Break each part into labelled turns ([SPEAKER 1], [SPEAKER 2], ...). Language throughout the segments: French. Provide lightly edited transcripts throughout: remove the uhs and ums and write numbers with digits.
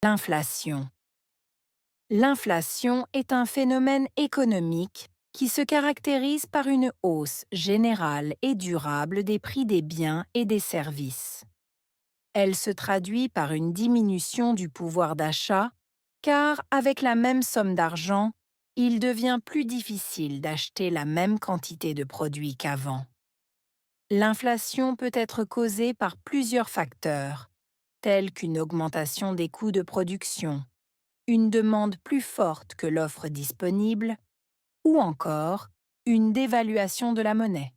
[SPEAKER 1] L'inflation. L'inflation est un phénomène économique qui se caractérise par une hausse générale et durable des prix des biens et des services. Elle se traduit par une diminution du pouvoir d'achat, car avec la même somme d'argent, il devient plus difficile d'acheter la même quantité de produits qu'avant. L'inflation peut être causée par plusieurs facteurs, tels qu'une augmentation des coûts de production, une demande plus forte que l'offre disponible, ou encore une dévaluation de la monnaie.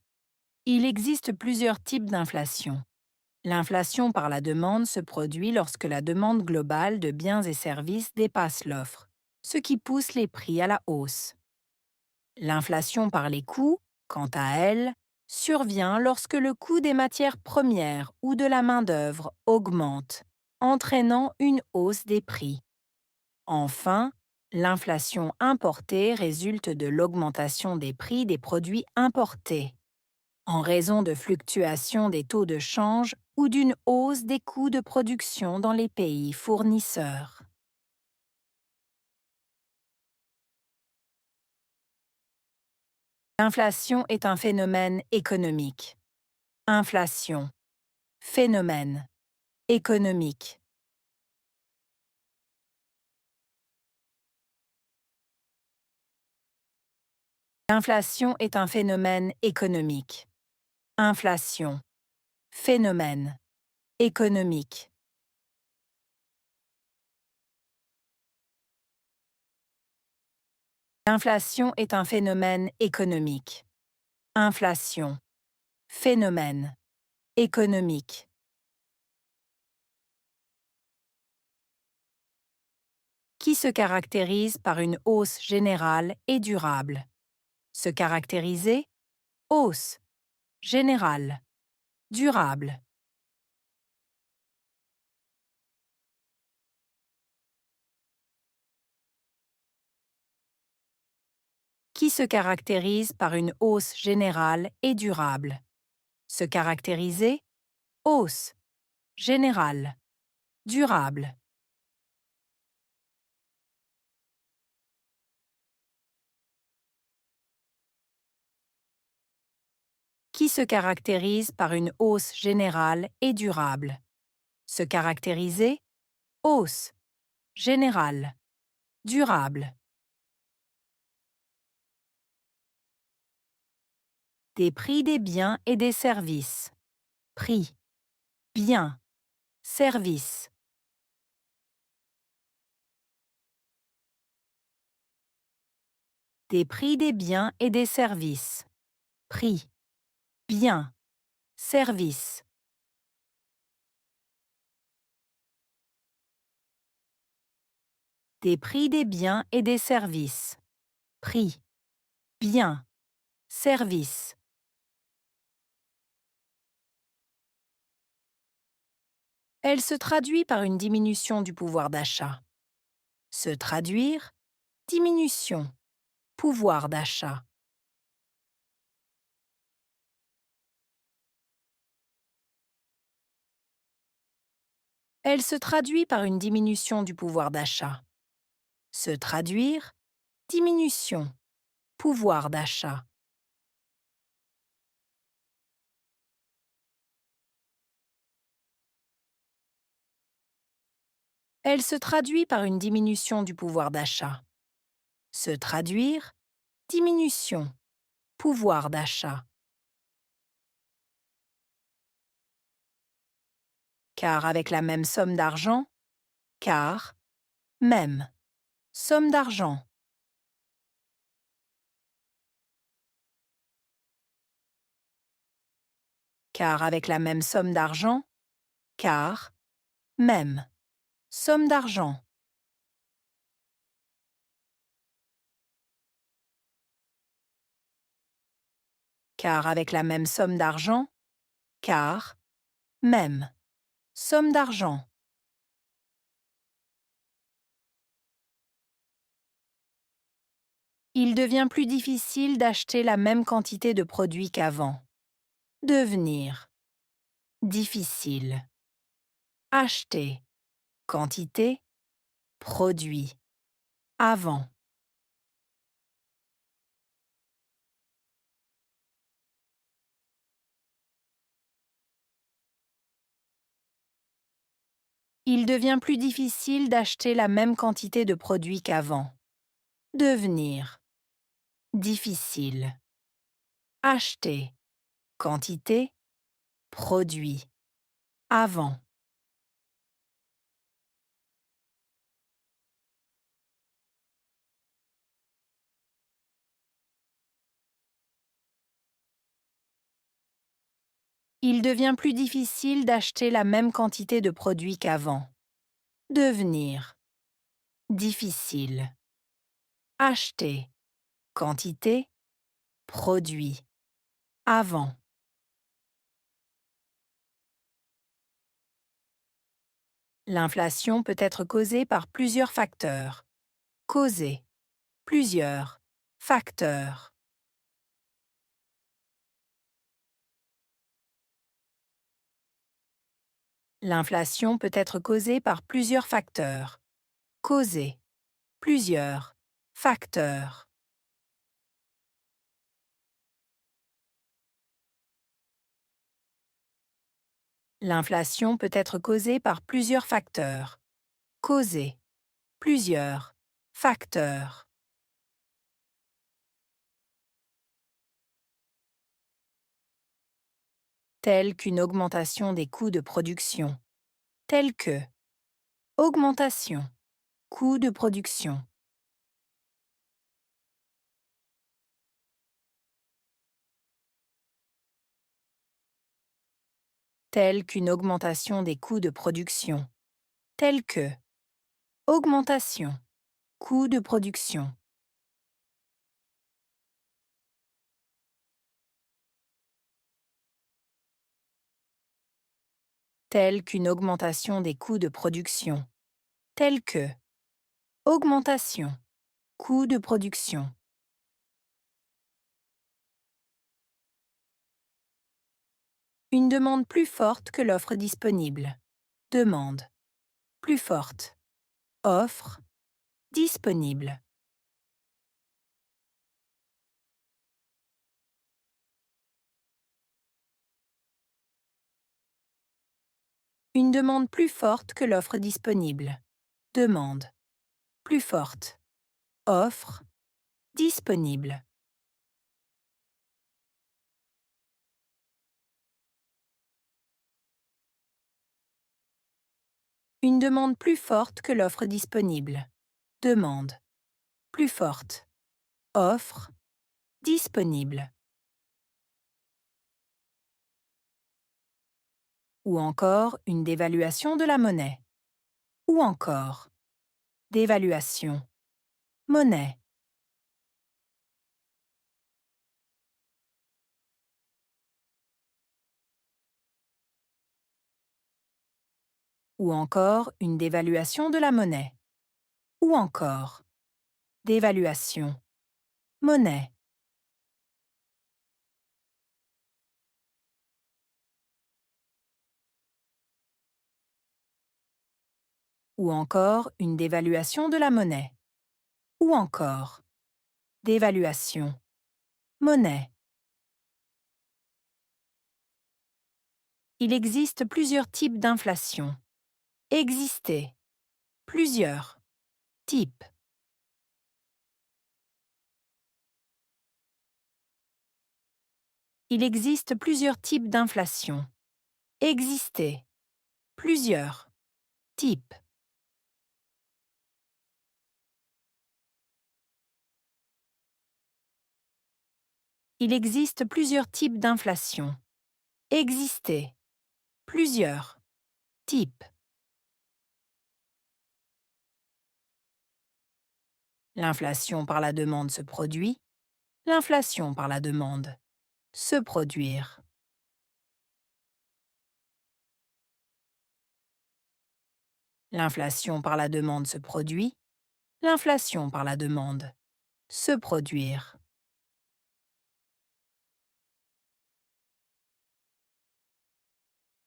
[SPEAKER 1] Il existe plusieurs types d'inflation. L'inflation par la demande se produit lorsque la demande globale de biens et services dépasse l'offre, ce qui pousse les prix à la hausse. L'inflation par les coûts, quant à elle, survient lorsque le coût des matières premières ou de la main-d'œuvre augmente, entraînant une hausse des prix. Enfin, l'inflation importée résulte de l'augmentation des prix des produits importés, en raison de fluctuations des taux de change ou d'une hausse des coûts de production dans les pays fournisseurs. L'inflation est un phénomène économique. Inflation. Phénomène. Économique. L'inflation est un phénomène économique. Inflation. Phénomène. Économique. L'inflation est un phénomène économique. Inflation. Phénomène. Économique. Qui se caractérise par une hausse générale et durable. Se caractériser. Hausse. Générale. Durable. Qui se caractérise par une hausse générale et durable. Se caractériser. Hausse. Générale. Durable. Qui se caractérise par une hausse générale et durable. Se caractériser. Hausse. Générale. Durable. Des prix des biens et des services. Prix. Biens. Services. Des prix des biens et des services. Prix. Biens. Services. Des prix des biens et des services. Prix. Biens. Services. Elle se traduit par une diminution du pouvoir d'achat. Se traduire. Diminution. Pouvoir d'achat. Elle se traduit par une diminution du pouvoir d'achat. Se traduire. Diminution. Pouvoir d'achat. Elle se traduit par une diminution du pouvoir d'achat. Se traduire. Diminution. Pouvoir d'achat. Car avec la même somme d'argent. Car. Même. Somme d'argent. Car avec la même somme d'argent. Car. Même. Somme d'argent. Car avec la même somme d'argent. Car. Même. Somme d'argent. Il devient plus difficile d'acheter la même quantité de produits qu'avant. Devenir. Difficile. Acheter. Quantité. produit, avant. Il devient plus difficile d'acheter la même quantité de produits qu'avant. Devenir, difficile. Acheter, quantité, produit, avant. Il devient plus difficile d'acheter la même quantité de produits qu'avant. Devenir, difficile. Acheter, quantité, produit, avant. L'inflation peut être causée par plusieurs facteurs. Causer, plusieurs, facteurs. L'inflation peut être causée par plusieurs facteurs. Causer, plusieurs, facteurs. L'inflation peut être causée par plusieurs facteurs. Causer, plusieurs, facteurs. Tels qu'une augmentation des coûts de production. Tels que augmentation, coûts de production. Tels qu'une augmentation des coûts de production. Tels que augmentation, coûts de production. Tels qu'une augmentation des coûts de production. Tels que augmentation, coûts de production. Une demande plus forte que l'offre disponible. Demande. Plus forte. Offre. Disponible. Une demande plus forte que l'offre disponible. Demande. Plus forte. Offre. Disponible. Une demande plus forte que l'offre disponible. Demande. Plus forte. Offre. Disponible. Ou encore une dévaluation de la monnaie. Ou encore dévaluation. Monnaie. Ou encore une dévaluation de la monnaie. Ou encore dévaluation. Monnaie. Ou encore une dévaluation de la monnaie. Ou encore dévaluation. Monnaie. Il existe plusieurs types d'inflation. Exister. Plusieurs. Types. Il existe plusieurs types d'inflation. Exister. Plusieurs. Types. Il existe plusieurs types d'inflation. Exister. Plusieurs. Types. L'inflation par la demande se produit. L'inflation par la demande. Se produire. L'inflation par la demande se produit. L'inflation par la demande. Se produire.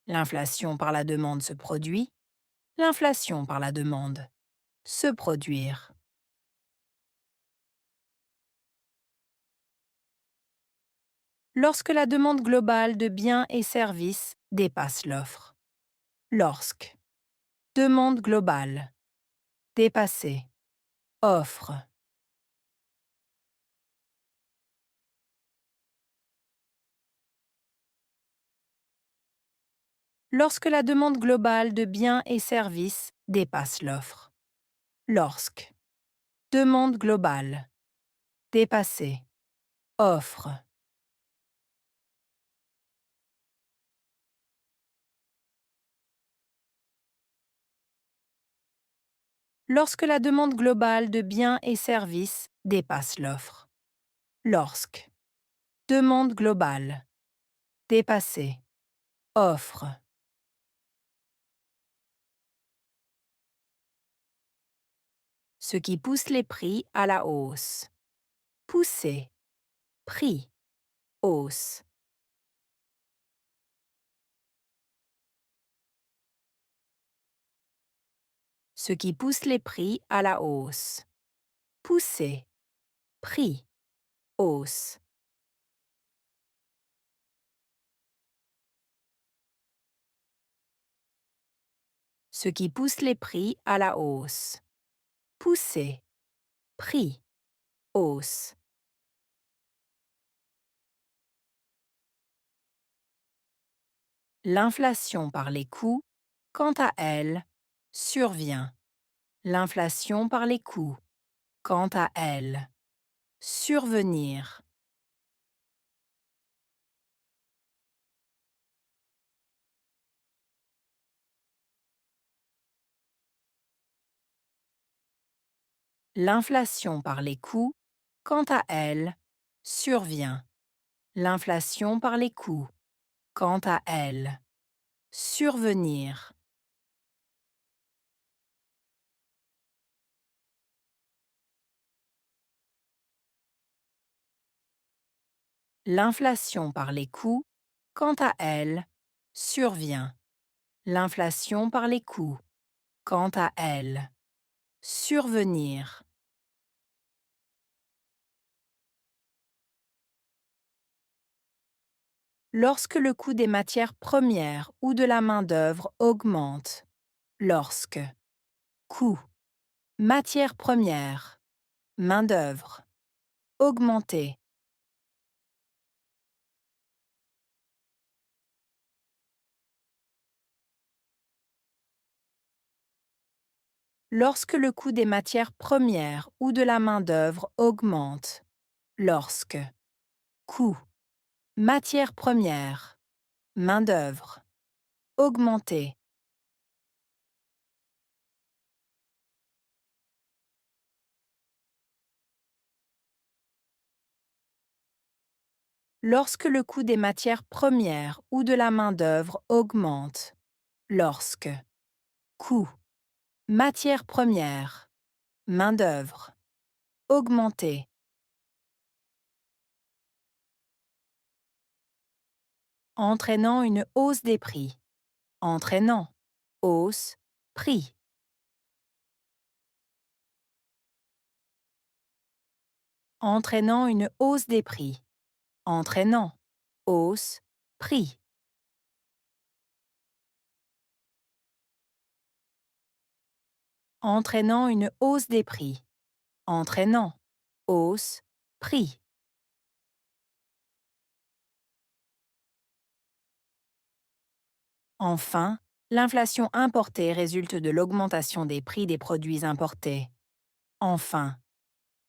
[SPEAKER 1] L'inflation par la demande se produit. L'inflation par la demande. se produire. Lorsque la demande globale de biens et services dépasse l'offre. Lorsque. Demande globale. Dépasser. Offre. Lorsque la demande globale de biens et services dépasse l'offre. Lorsque. Demande globale. Dépasser. Offre. Lorsque la demande globale de biens et services dépasse l'offre. Lorsque. Demande globale. Dépasser. Offre. Ce qui pousse les prix à la hausse. Pousser. Prix. Hausse. Ce qui pousse les prix à la hausse. Pousser. Prix. Hausse. Ce qui pousse les prix à la hausse. Pousser. Prix. Hausse. L'inflation par les coûts, quant à elle, survient. L'inflation par les coûts, quant à elle, survenir. L'inflation par les coûts, quant à elle, survient. L'inflation par les coûts, quant à elle, survenir. L'inflation par les coûts, quant à elle, survient. L'inflation par les coûts, quant à elle, survenir. Lorsque le coût des matières premières ou de la main-d'œuvre augmente. Lorsque. Coût. Matières premières. Main-d'œuvre. Augmenter. Lorsque le coût des matières premières ou de la main-d'œuvre augmente. Lorsque. Coût. Matières premières. Main-d'œuvre. Augmenter. Lorsque le coût des matières premières ou de la main-d'œuvre augmente. Lorsque. Coût. Matières premières. Main-d'œuvre. Augmenter. Entraînant une hausse des prix. Entraînant. Hausse. Prix. Entraînant une hausse des prix. Entraînant. Hausse. Prix. Entraînant une hausse des prix. Entraînant. Hausse. Prix. Enfin, l'inflation importée résulte de l'augmentation des prix des produits importés. Enfin,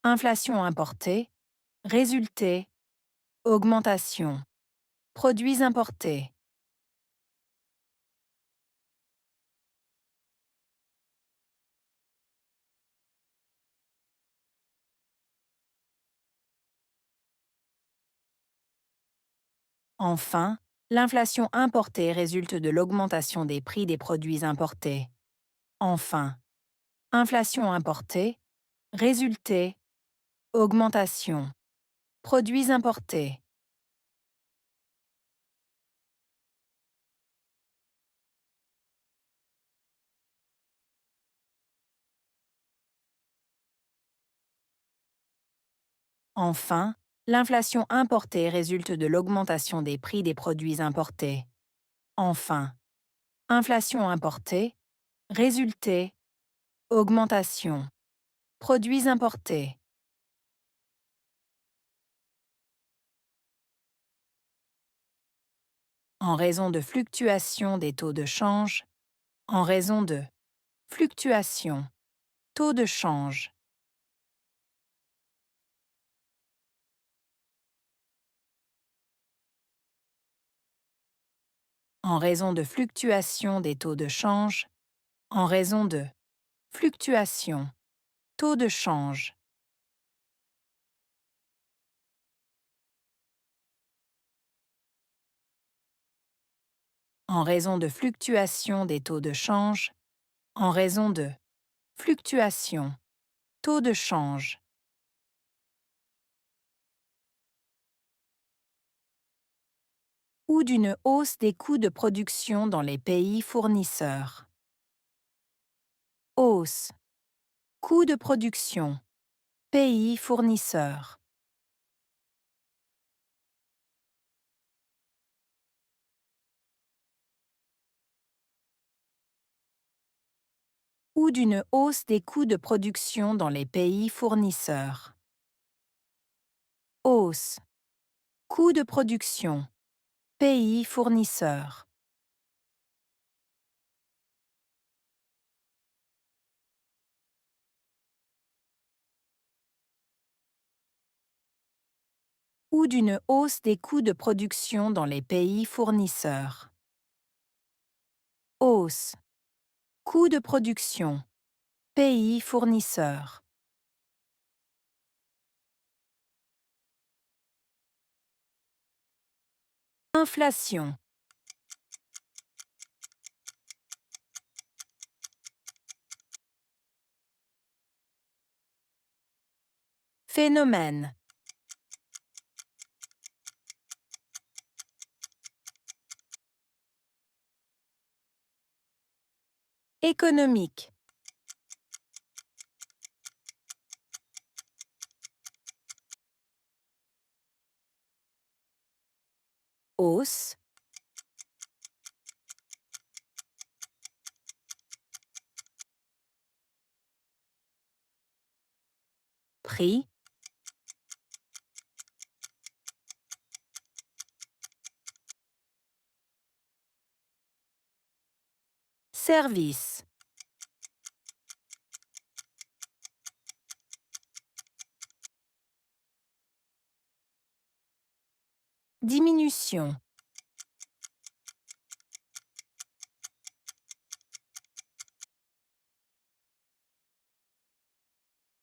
[SPEAKER 1] inflation importée, résulté, augmentation, produits importés. Enfin, l'inflation importée résulte de l'augmentation des prix des produits importés. Enfin, inflation importée, résulté, augmentation, produits importés. Enfin, l'inflation importée résulte de l'augmentation des prix des produits importés. Enfin, inflation importée, résulté, augmentation, produits importés. En raison de fluctuations des taux de change, en raison de fluctuations, taux de change, en raison de fluctuations des taux de change, en raison de fluctuations, taux de change, en raison de fluctuations des taux de change, en raison de fluctuations, taux de change, ou d'une hausse des coûts de production dans les pays fournisseurs. Hausse, coûts de production, pays fournisseurs. Ou d'une hausse des coûts de production dans les pays fournisseurs. Hausse, coûts de production, pays fournisseurs. Ou d'une hausse des coûts de production dans les pays fournisseurs. Hausse, coûts de production, pays fournisseurs. Inflation. Phénomène. Économique. Hausse. Prix. Service. Diminution.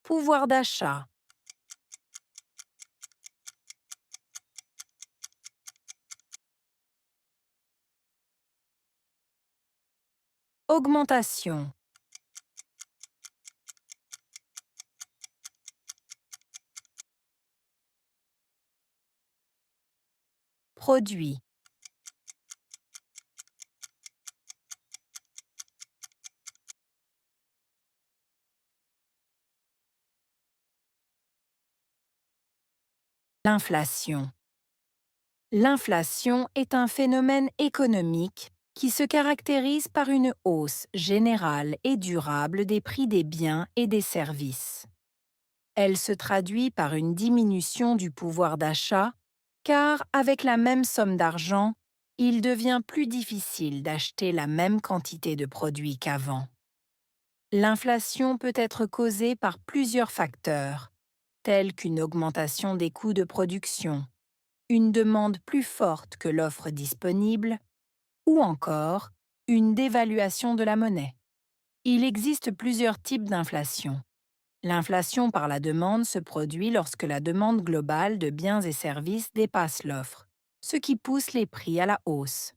[SPEAKER 1] Pouvoir d'achat. Augmentation. Produit. L'inflation. L'inflation est un phénomène économique qui se caractérise par une hausse générale et durable des prix des biens et des services. Elle se traduit par une diminution du pouvoir d'achat, car avec la même somme d'argent, il devient plus difficile d'acheter la même quantité de produits qu'avant. L'inflation peut être causée par plusieurs facteurs, tels qu'une augmentation des coûts de production, une demande plus forte que l'offre disponible, ou encore une dévaluation de la monnaie. Il existe plusieurs types d'inflation. L'inflation par la demande se produit lorsque la demande globale de biens et services dépasse l'offre, ce qui pousse les prix à la hausse.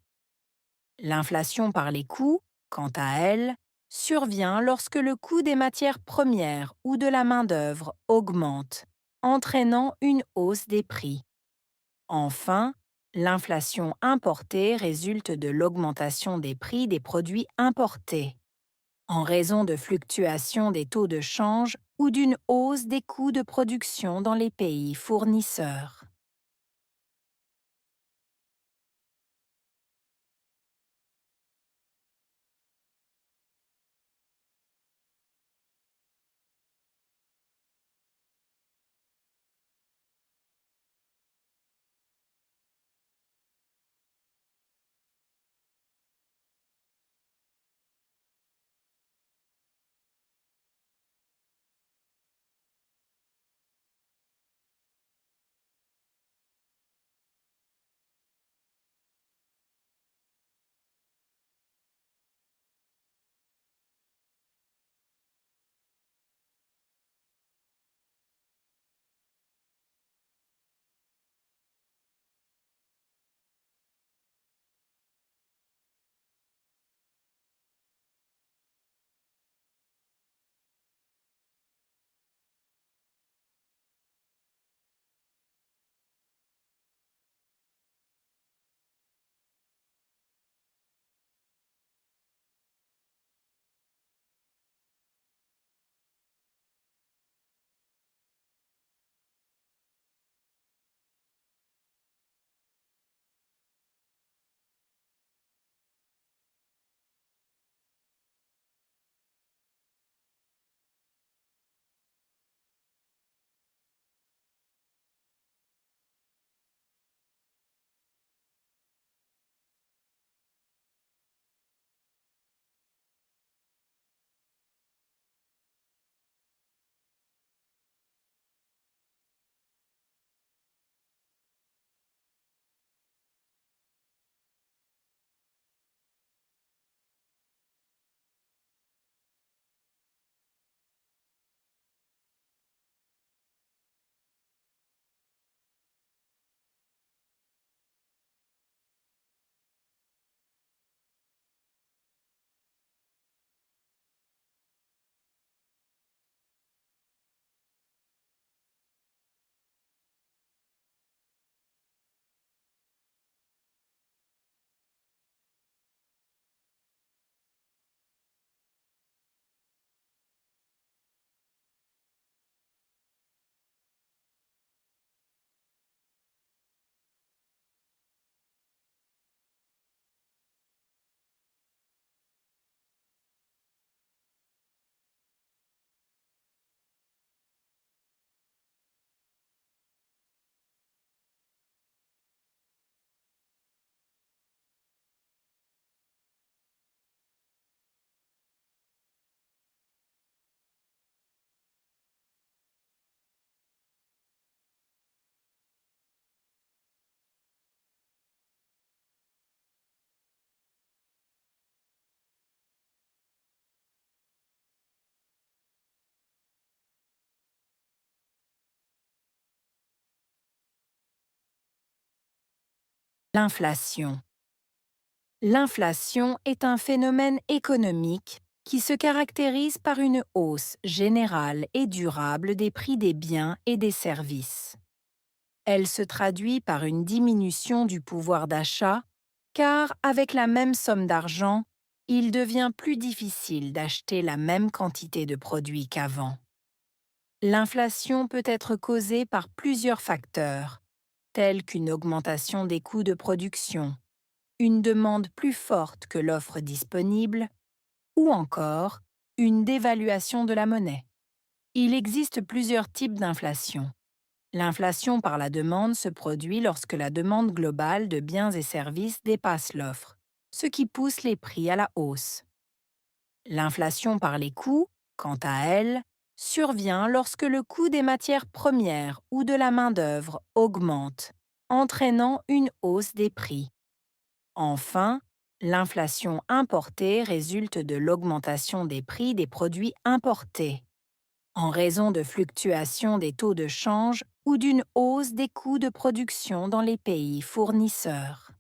[SPEAKER 1] L'inflation par les coûts, quant à elle, survient lorsque le coût des matières premières ou de la main-d'œuvre augmente, entraînant une hausse des prix. Enfin, l'inflation importée résulte de l'augmentation des prix des produits importés, en raison de fluctuations des taux de change ou d'une hausse des coûts de production dans les pays fournisseurs. L'inflation. L'inflation est un phénomène économique qui se caractérise par une hausse générale et durable des prix des biens et des services. Elle se traduit par une diminution du pouvoir d'achat, car avec la même somme d'argent, il devient plus difficile d'acheter la même quantité de produits qu'avant. L'inflation peut être causée par plusieurs facteurs, tels qu'une augmentation des coûts de production, une demande plus forte que l'offre disponible, ou encore une dévaluation de la monnaie. Il existe plusieurs types d'inflation. L'inflation par la demande se produit lorsque la demande globale de biens et services dépasse l'offre, ce qui pousse les prix à la hausse. L'inflation par les coûts, quant à elle, survient lorsque le coût des matières premières ou de la main-d'œuvre augmente, entraînant une hausse des prix. Enfin, l'inflation importée résulte de l'augmentation des prix des produits importés, en raison de fluctuations des taux de change ou d'une hausse des coûts de production dans les pays fournisseurs.